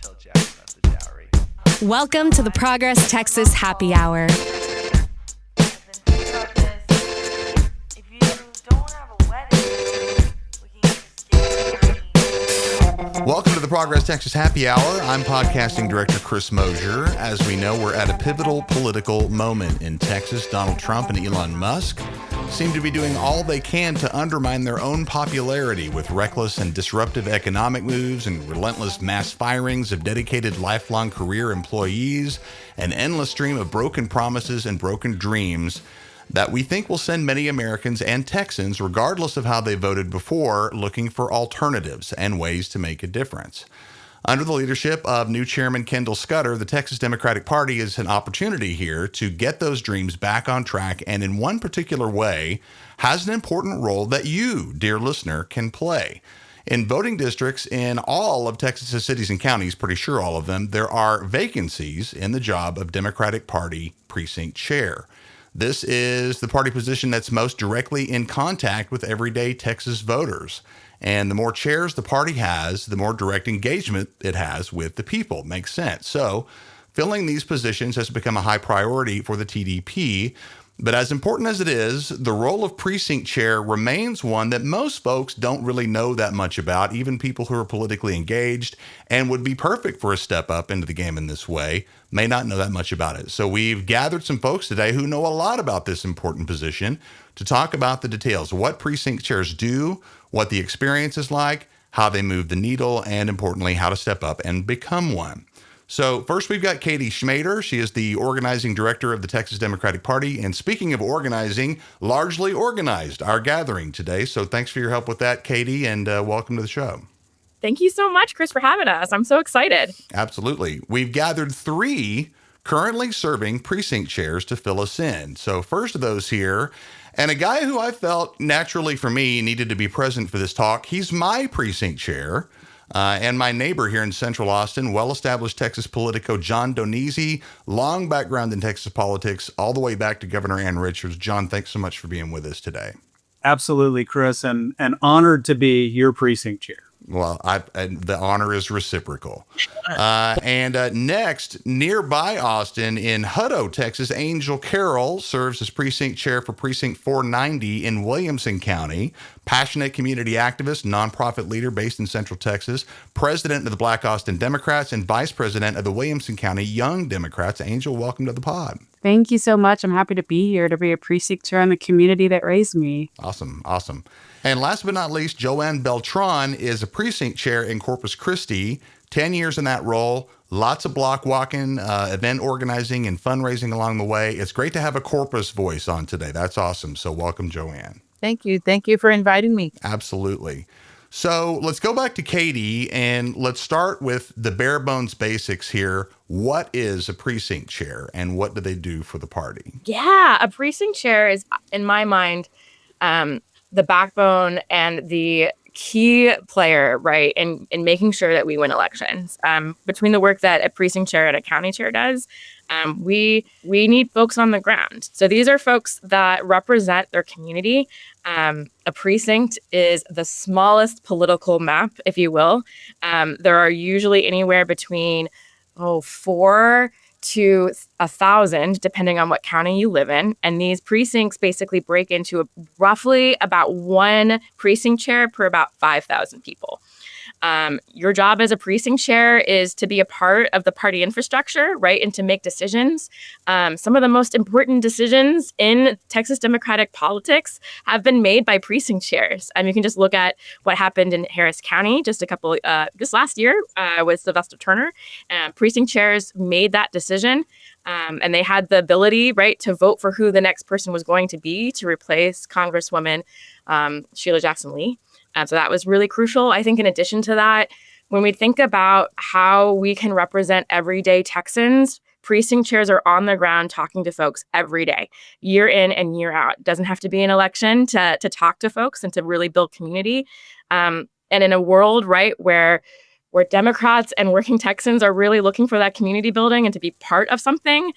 tell Jack about the dowry. Welcome to the Progress Texas Happy Hour. I've been thinking about this. If you don't have a wedding, we can just get married. Welcome to the Progress Texas Happy Hour. I'm podcasting director Chris Mosier. As we know, we're at a pivotal political moment in Texas. Donald Trump and Elon Musk seem to be doing all they can to undermine their own popularity with reckless and disruptive economic moves and relentless mass firings of dedicated lifelong career employees, an endless stream of broken promises and broken dreams that we think will send many Americans and Texans, regardless of how they voted before, looking for alternatives and ways to make a difference. Under the leadership of new chairman Kendall Scudder, the Texas Democratic Party is an opportunity here to get those dreams back on track, and in one particular way, has an important role that you, dear listener, can play. In voting districts in all of Texas's cities and counties, pretty sure all of them, there are vacancies in the job of Democratic Party precinct chair. This is the party position that's most directly in contact with everyday Texas voters. And the more chairs the party has, the more direct engagement it has with the people. Makes sense. So filling these positions has become a high priority for the TDP. But as important as it is, the role of precinct chair remains one that most folks don't really know that much about, even people who are politically engaged and would be perfect for a step up into the game in this way may not know that much about it. So we've gathered some folks today who know a lot about this important position to talk about the details, what precinct chairs do, what the experience is like, how they move the needle, and importantly, how to step up and become one. So first, we've got Katie Schmader. She is the organizing director of the Texas Democratic Party. And speaking of organizing, largely organized our gathering today. So thanks for your help with that, Katie, and welcome to the show. Thank you so much, Chris, for having us. I'm so excited. Absolutely. We've gathered 3 currently serving precinct chairs to fill us in. So first of those here, and a guy who I felt naturally for me needed to be present for this talk. He's my precinct chair. And my neighbor here in Central Austin, well-established Texas politico John Donizzi, long background in Texas politics, all the way back to Governor Ann Richards. John, thanks so much for being with us today. Absolutely, Chris, and honored to be your precinct chair. Well, the honor is reciprocal. And next, nearby Austin in Hutto, Texas, Angel Carroll serves as precinct chair for Precinct 490 in Williamson County. Passionate community activist, nonprofit leader based in Central Texas, president of the Black Austin Democrats, and vice president of the Williamson County Young Democrats. Angel, welcome to the pod. Thank you so much. I'm happy to be here to be a precinct chair in the community that raised me. Awesome. And last but not least, Joanne Beltran is a precinct chair in Corpus Christi, 10 years in that role, lots of block walking, event organizing, and fundraising along the way. It's great to have a Corpus voice on today. That's awesome. So welcome, Joanne. Thank you. Thank you for inviting me. Absolutely. So let's go back to Katie and let's start with the bare bones basics here. What is a precinct chair and what do they do for the party? Yeah, a precinct chair is, in my mind, the backbone and the key player, right, in making sure that we win elections. Between the work that a precinct chair and a county chair does, we need folks on the ground. So these are folks that represent their community. A precinct is the smallest political map, if you will. There are usually anywhere between 4 to 1,000, depending on what county you live in. And these precincts basically break into roughly about 1 precinct chair per about 5,000 people. Your job as a precinct chair is to be a part of the party infrastructure, right, and to make decisions. Some of the most important decisions in Texas Democratic politics have been made by precinct chairs. You can just look at what happened in Harris County just last year with Sylvester Turner. Precinct chairs made that decision. And they had the ability, right, to vote for who the next person was going to be to replace Congresswoman Sheila Jackson Lee. So that was really crucial. I think in addition to that, when we think about how we can represent everyday Texans, precinct chairs are on the ground talking to folks every day, year in and year out. It doesn't have to be an election to talk to folks and to really build community. And in a world, right, where Democrats and working Texans are really looking for that community building and to be part of something,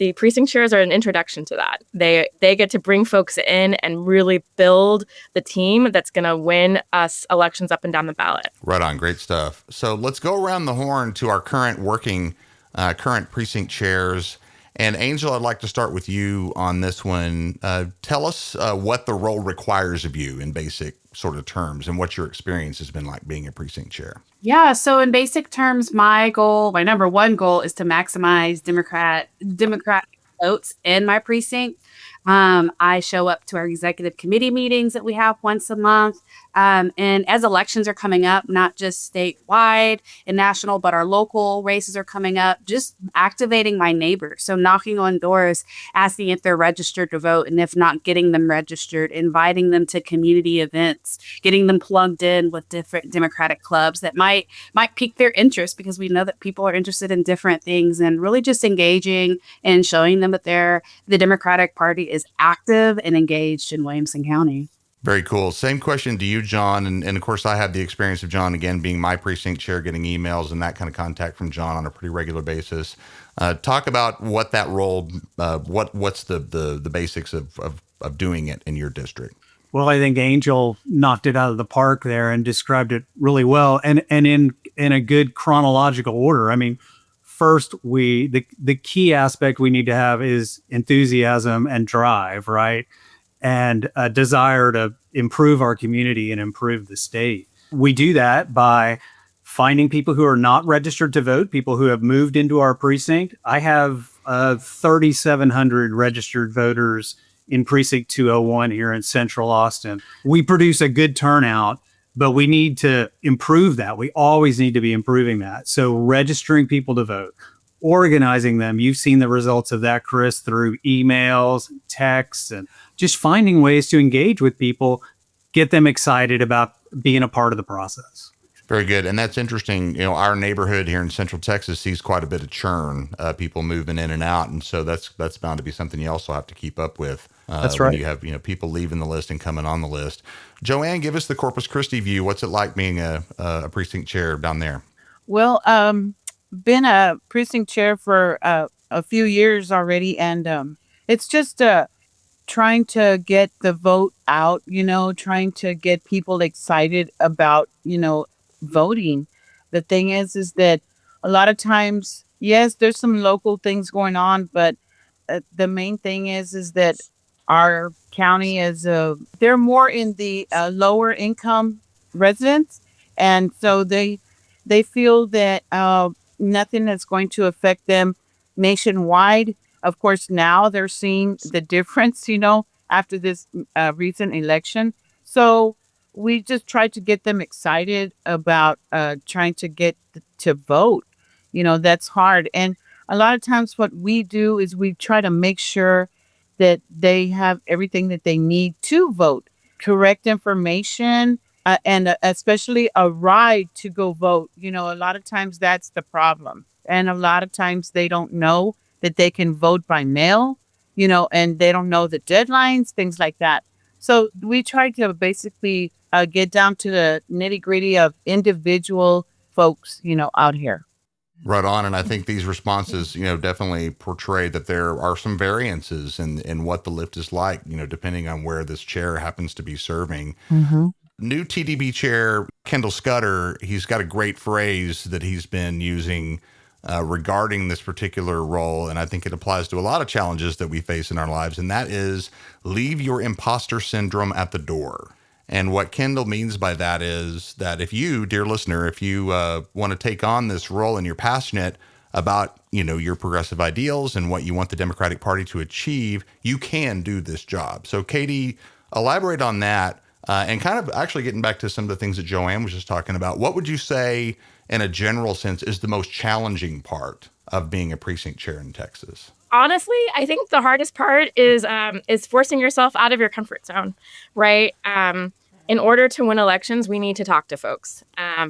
the precinct chairs are an introduction to that. They get to bring folks in and really build the team that's going to win us elections up and down the ballot. Right on. Great stuff. So let's go around the horn to our current precinct chairs. And Angel, I'd like to start with you on this one. Tell us what the role requires of you in basic sort of terms and what your experience has been like being a precinct chair. Yeah, so in basic terms, my number one goal is to maximize Democratic votes in my precinct. I show up to our executive committee meetings that we have once a month. And as elections are coming up, not just statewide and national, but our local races are coming up, just activating my neighbors. So knocking on doors, asking if they're registered to vote. And if not, getting them registered, inviting them to community events, getting them plugged in with different Democratic clubs that might pique their interest, because we know that people are interested in different things, and really just engaging and showing them that the Democratic Party is active and engaged in Williamson County. Very cool. Same question to you, John. And of course, I have the experience of John, again, being my precinct chair, getting emails and that kind of contact from John on a pretty regular basis. Talk about what that role, what's the basics of doing it in your district. Well, I think Angel knocked it out of the park there and described it really well, and in a good chronological order. I mean, first, the key aspect we need to have is enthusiasm and drive, right? And a desire to improve our community and improve the state. We do that by finding people who are not registered to vote, people who have moved into our precinct. I have 3,700 registered voters in Precinct 201 here in Central Austin. We produce a good turnout, but we need to improve that. We always need to be improving that. So registering people to vote, organizing them. You've seen the results of that, Chris, through emails, texts, and just finding ways to engage with people, get them excited about being a part of the process. Very good. And that's interesting. You know, our neighborhood here in Central Texas sees quite a bit of churn, people moving in and out. And so that's bound to be something you also have to keep up with. That's right. When you have, people leaving the list and coming on the list. Joanne, give us the Corpus Christi view. What's it like being a precinct chair down there? Well, been a precinct chair for a few years already, and it's just trying to get the vote out, trying to get people excited about, voting. The thing is that a lot of times, yes, there's some local things going on, but the main thing is that our county is they're more in the lower income residents, and so they feel that nothing is going to affect them nationwide. Of course, now they're seeing the difference, after this recent election. So we just try to get them excited about trying to get to vote. That's hard. And a lot of times what we do is we try to make sure that they have everything that they need to vote, correct information, and especially a ride to go vote. A lot of times that's the problem. And a lot of times they don't know that they can vote by mail, and they don't know the deadlines, things like that. So we try to basically get down to the nitty gritty of individual folks, out here. Right on. And I think these responses, definitely portray that there are some variances in what the lift is like, depending on where this chair happens to be serving. Mm-hmm. New TDB chair, Kendall Scudder, he's got a great phrase that he's been using regarding this particular role. And I think it applies to a lot of challenges that we face in our lives. And that is leave your imposter syndrome at the door. And what Kendall means by that is that if you, dear listener, if you want to take on this role and you're passionate about, your progressive ideals and what you want the Democratic Party to achieve, you can do this job. So Katie, elaborate on that and kind of actually getting back to some of the things that Joanne was just talking about. What would you say in a general sense is the most challenging part of being a precinct chair in Texas? Honestly, I think the hardest part is forcing yourself out of your comfort zone, right? In order to win elections, we need to talk to folks,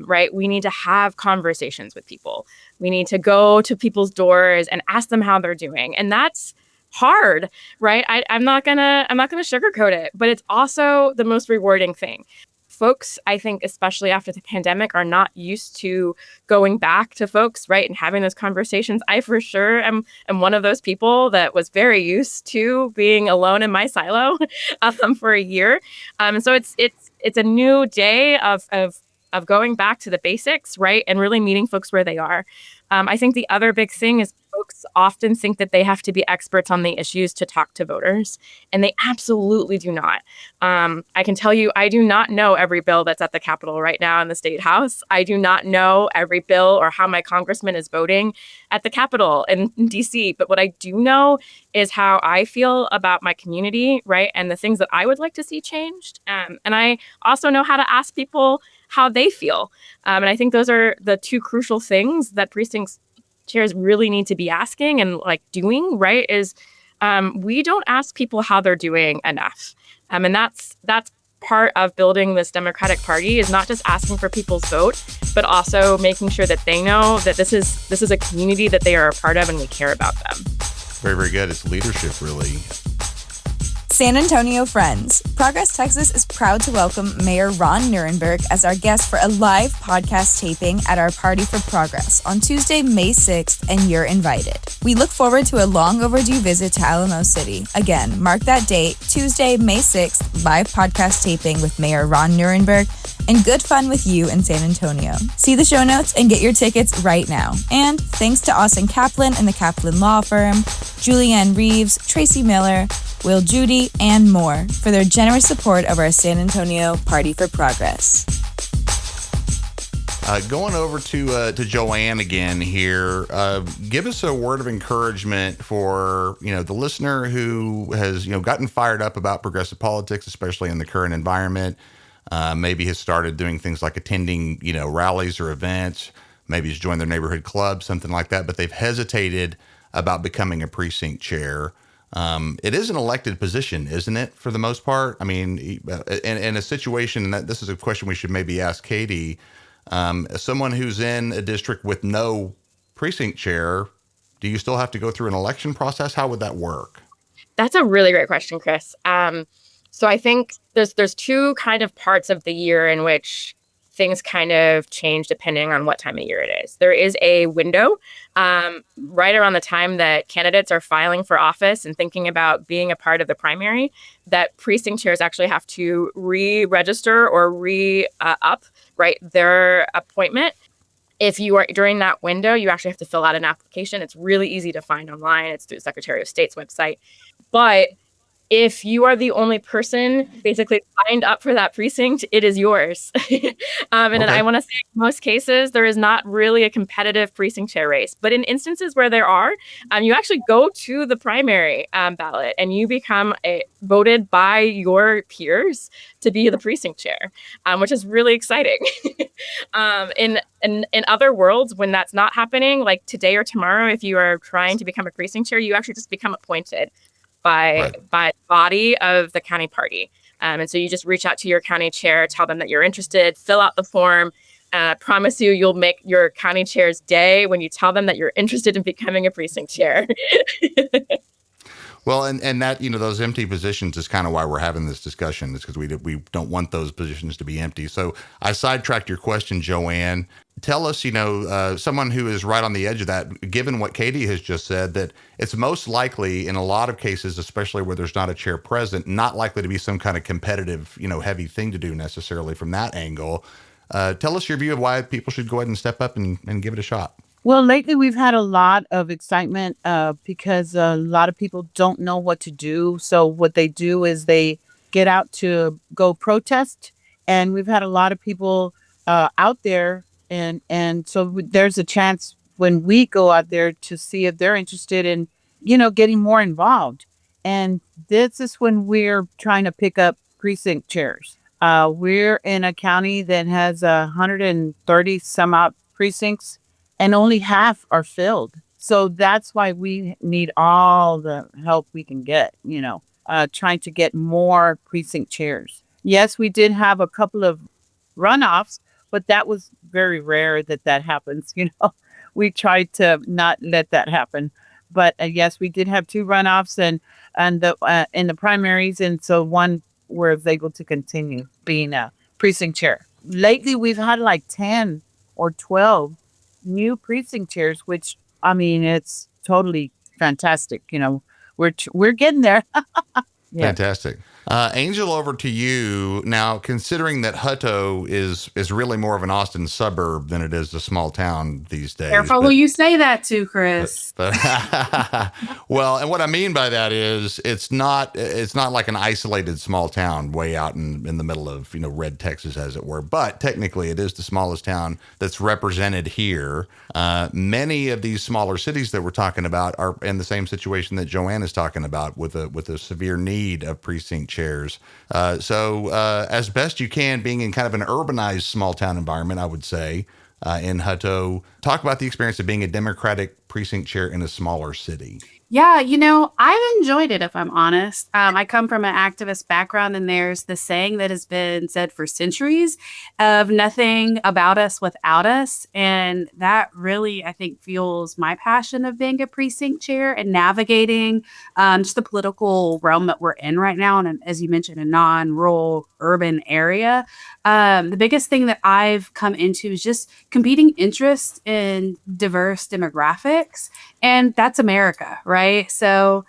right? We need to have conversations with people. We need to go to people's doors and ask them how they're doing, and that's hard, right? I'm not gonna sugarcoat it, but it's also the most rewarding thing. folks, I think, especially after the pandemic, are not used to going back to folks, right, and having those conversations. I for sure am one of those people that was very used to being alone in my silo for a year. And so it's a new day of going back to the basics, right, and really meeting folks where they are. I think the other big thing is folks often think that they have to be experts on the issues to talk to voters, and they absolutely do not. I can tell you, I do not know every bill that's at the Capitol right now in the State House. I do not know every bill or how my congressman is voting at the Capitol in DC. But what I do know is how I feel about my community, right, and the things that I would like to see changed. And I also know how to ask people how they feel. And I think those are the two crucial things that precincts chairs really need to be asking and like doing, right? Is we don't ask people how they're doing enough. And that's part of building this Democratic Party, is not just asking for people's vote, but also making sure that they know that this is a community that they are a part of and we care about them. Very, very good. It's leadership, really. San Antonio friends, Progress Texas is proud to welcome Mayor Ron Nirenberg as our guest for a live podcast taping at our Party for Progress on Tuesday, May 6th, and you're invited. We look forward to a long overdue visit to Alamo City. Again, mark that date, Tuesday, May 6th, live podcast taping with Mayor Ron Nirenberg, and good fun with you in San Antonio. See the show notes and get your tickets right now. And thanks to Austin Kaplan and the Kaplan Law Firm, Julianne Reeves, Tracy Miller, Will Judy, and more for their generous support of our San Antonio Party for Progress. Going over to Joanne again here, give us a word of encouragement for the listener who has gotten fired up about progressive politics, especially in the current environment. Maybe has started doing things like attending rallies or events. Maybe has joined their neighborhood club, something like that. But they've hesitated about becoming a precinct chair. It is an elected position, isn't it, for the most part? I mean, in a situation, and this is a question we should maybe ask Katie, someone who's in a district with no precinct chair, do you still have to go through an election process? How would that work? That's a really great question, Chris. So I think there's two kind of parts of the year in which things kind of change depending on what time of year it is. There is a window right around the time that candidates are filing for office and thinking about being a part of the primary, that precinct chairs actually have to re-register or re-up their appointment. If you are during that window, you actually have to fill out an application. It's really easy to find online. It's through the Secretary of State's website. But if you are the only person basically signed up for that precinct, it is yours. And I want to say in most cases, there is not really a competitive precinct chair race. But in instances where there are, you actually go to the primary ballot and you become voted by your peers to be the precinct chair, which is really exciting. In other worlds, when that's not happening, like today or tomorrow, if you are trying to become a precinct chair, you actually just become appointed by the body of the county party. And so you just reach out to your county chair, tell them that you're interested, fill out the form. Promise you'll make your county chair's day when you tell them that you're interested in becoming a precinct chair. Well, and that, those empty positions is kind of why we're having this discussion, is because we don't want those positions to be empty. So I sidetracked your question, Joanne. Tell us, someone who is right on the edge of that, given what Katie has just said, that it's most likely in a lot of cases, especially where there's not a chair present, not likely to be some kind of competitive, heavy thing to do necessarily from that angle. Tell us your view of why people should go ahead and step up and give it a shot. Well, lately we've had a lot of excitement because a lot of people don't know what to do. So what they do is they get out to go protest. And we've had a lot of people out there. And so there's a chance when we go out there to see if they're interested in, getting more involved. And this is when we're trying to pick up precinct chairs. We're in a county that has 130 some odd precincts, and only half are filled. So that's why we need all the help we can get, trying to get more precinct chairs. Yes, we did have a couple of runoffs, but that was very rare that happens. We tried to not let that happen. But yes, we did have 2 runoffs and in the primaries. And so one was able to continue being a precinct chair. Lately, we've had like 10 or 12 new precinct chairs, which, I mean, it's totally fantastic. We're getting there. Yeah. Fantastic. Angel, over to you. Now, considering that Hutto is really more of an Austin suburb than it is a small town these days. Careful who you say that to, Chris. Well, and what I mean by that is it's not like an isolated small town way out in the middle of, red Texas, as it were. But technically, it is the smallest town that's represented here. Many of these smaller cities that we're talking about are in the same situation that Joanne is talking about, with a severe need of precinct chairs. So as best you can, being in kind of an urbanized small town environment, I would say, in Hutto, talk about the experience of being a Democratic precinct chair in a smaller city. Yeah, I've enjoyed it, if I'm honest. I come from an activist background, and there's the saying that has been said for centuries of nothing about us without us. And that really, I think, fuels my passion of being a precinct chair and navigating just the political realm that we're in right now. And as you mentioned, a non-rural urban area. The biggest thing that I've come into is just competing interests in diverse demographics. And that's America, right? So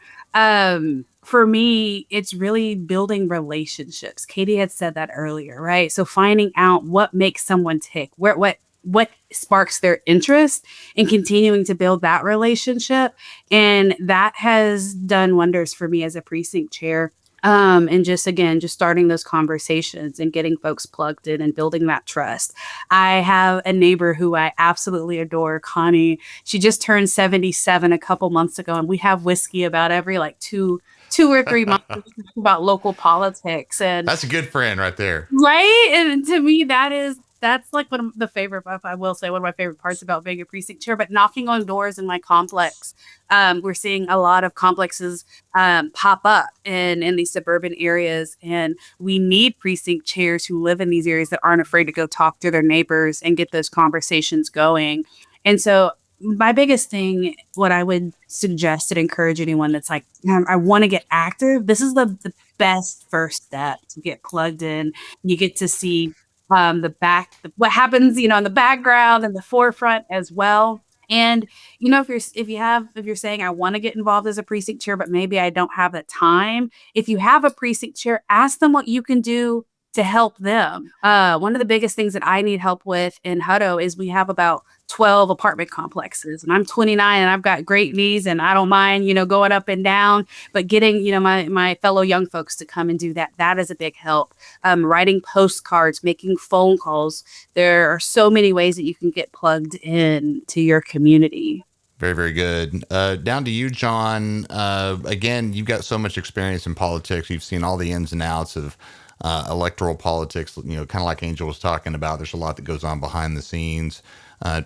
for me, it's really building relationships. Katie had said that earlier, right? So finding out what makes someone tick, what sparks their interest, and continuing to build that relationship. And that has done wonders for me as a precinct chair. And just starting those conversations and getting folks plugged in and building that trust. I have a neighbor who I absolutely adore, Connie. She just turned 77 a couple months ago, and we have whiskey about every two or 3 months about local politics. And that's a good friend right there. Right. And to me, that's like one of the favorite, I will say, one of my favorite parts about being a precinct chair. But knocking on doors in my complex, we're seeing a lot of complexes pop up in these suburban areas. And we need precinct chairs who live in these areas that aren't afraid to go talk to their neighbors and get those conversations going. And so my biggest thing, what I would suggest and encourage anyone that's like, I want to get active, this is the best first step to get plugged in. You get to see what happens, in the background and the forefront as well. And, if you're saying I want to get involved as a precinct chair, but maybe I don't have the time, if you have a precinct chair, ask them what you can do to help them. One of the biggest things that I need help with in Hutto is we have about 12 apartment complexes, and I'm 29 and I've got great knees, and I don't mind, going up and down, but getting, my fellow young folks to come and do that is a big help. Writing postcards, making phone calls. There are so many ways that you can get plugged in to your community. Very, very good. Down to you, John. Again, you've got so much experience in politics. You've seen all the ins and outs of electoral politics, kind of like Angel was talking about. There's a lot that goes on behind the scenes.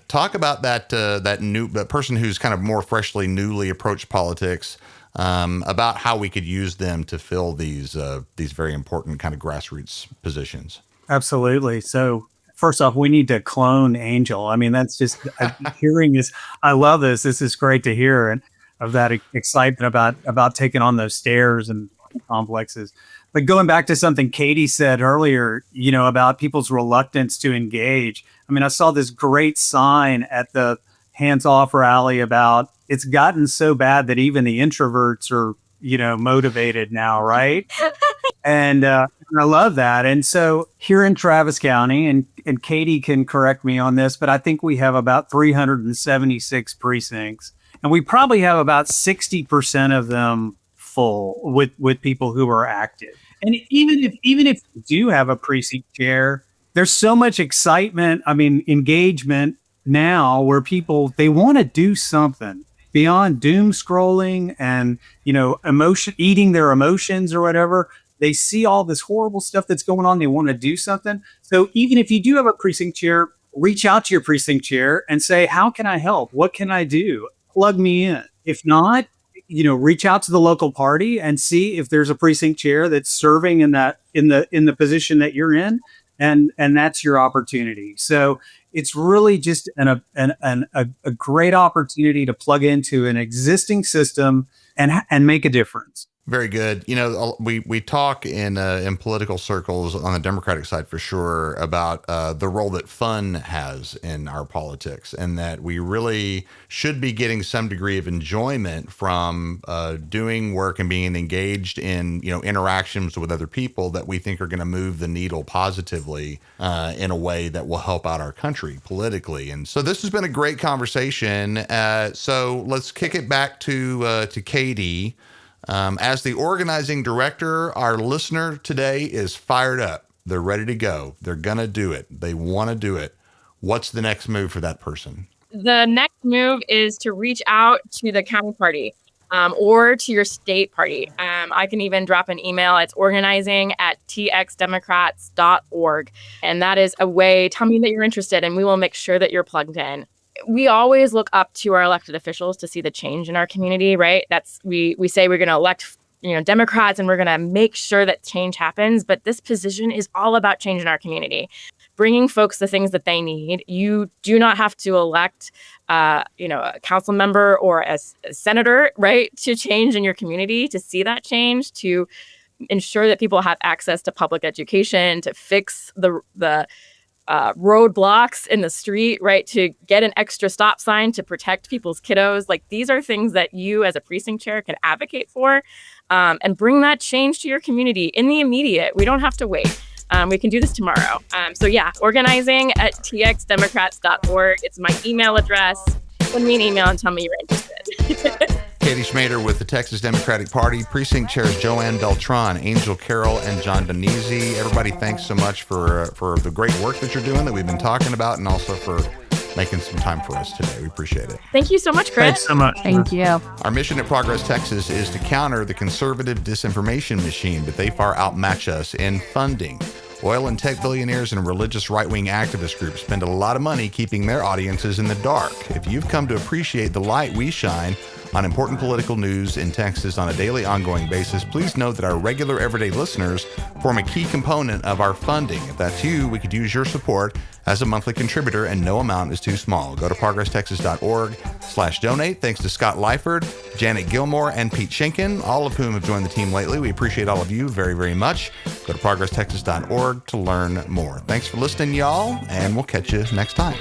Talk about that person who's kind of more newly approached politics, about how we could use them to fill these very important kind of grassroots positions. Absolutely. So first off, we need to clone Angel. I mean, that's just hearing this. I love this. This is great to hear, and of that excitement about taking on those stairs and complexes. But going back to something Katie said earlier, about people's reluctance to engage. I mean, I saw this great sign at the Hands Off rally about it's gotten so bad that even the introverts are, motivated now, right? And I love that. And so here in Travis County, and Katie can correct me on this, but I think we have about 376 precincts, and we probably have about 60% of them full with people who are active. And even if you do have a precinct chair, there's so much excitement, engagement now, where people, they want to do something beyond doom scrolling and, eating their emotions or whatever. They see all this horrible stuff that's going on. They want to do something. So even if you do have a precinct chair, reach out to your precinct chair and say, how can I help? What can I do? Plug me in. If not, reach out to the local party and see if there's a precinct chair that's serving in the position that you're in, and that's your opportunity. So it's really just a great opportunity to plug into an existing system and make a difference. Very good. You know, we talk in political circles on the Democratic side for sure about the role that fun has in our politics, and that we really should be getting some degree of enjoyment from doing work and being engaged in, you know, interactions with other people that we think are going to move the needle positively in a way that will help out our country politically. And so this has been a great conversation. So let's kick it back to Katie. As the organizing director, our listener today is fired up. They're ready to go. They're going to do it. They want to do it. What's the next move for that person? The next move is to reach out to the county party or to your state party. I can even drop an email. It's organizing@txdemocrats.org. And that is a way, tell me that you're interested, and we will make sure that you're plugged in. We always look up to our elected officials to see the change in our community, right? We say we're going to elect, Democrats, and we're going to make sure that change happens. But this position is all about change in our community, bringing folks the things that they need. You do not have to elect, a council member or a senator, right, to change in your community, to see that change, to ensure that people have access to public education, to fix the roadblocks in the street, right, to get an extra stop sign to protect people's kiddos. Like, these are things that you as a precinct chair can advocate for and bring that change to your community in the immediate. We don't have to wait. We can do this tomorrow. Organizing@txdemocrats.org. It's my email address. Send me an email and tell me you're interested. Katie Schmader with the Texas Democratic Party, Precinct Chairs Joanne Beltran, Angel Carroll, and John Donese. Everybody, thanks so much for the great work that you're doing that we've been talking about, and also for making some time for us today. We appreciate it. Thank you so much, Chris. Thanks so much. Thank you. Our mission at Progress Texas is to counter the conservative disinformation machine, but they far outmatch us in funding. Oil and tech billionaires and religious right-wing activist groups spend a lot of money keeping their audiences in the dark. If you've come to appreciate the light we shine on important political news in Texas on a daily, ongoing basis, please note that our regular, everyday listeners form a key component of our funding. If that's you, we could use your support as a monthly contributor, and no amount is too small. Go to progresstexas.org/donate. Thanks to Scott Lyford, Janet Gilmore, and Pete Schenken, all of whom have joined the team lately. We appreciate all of you very, very much. Go to progresstexas.org to learn more. Thanks for listening, y'all, and we'll catch you next time.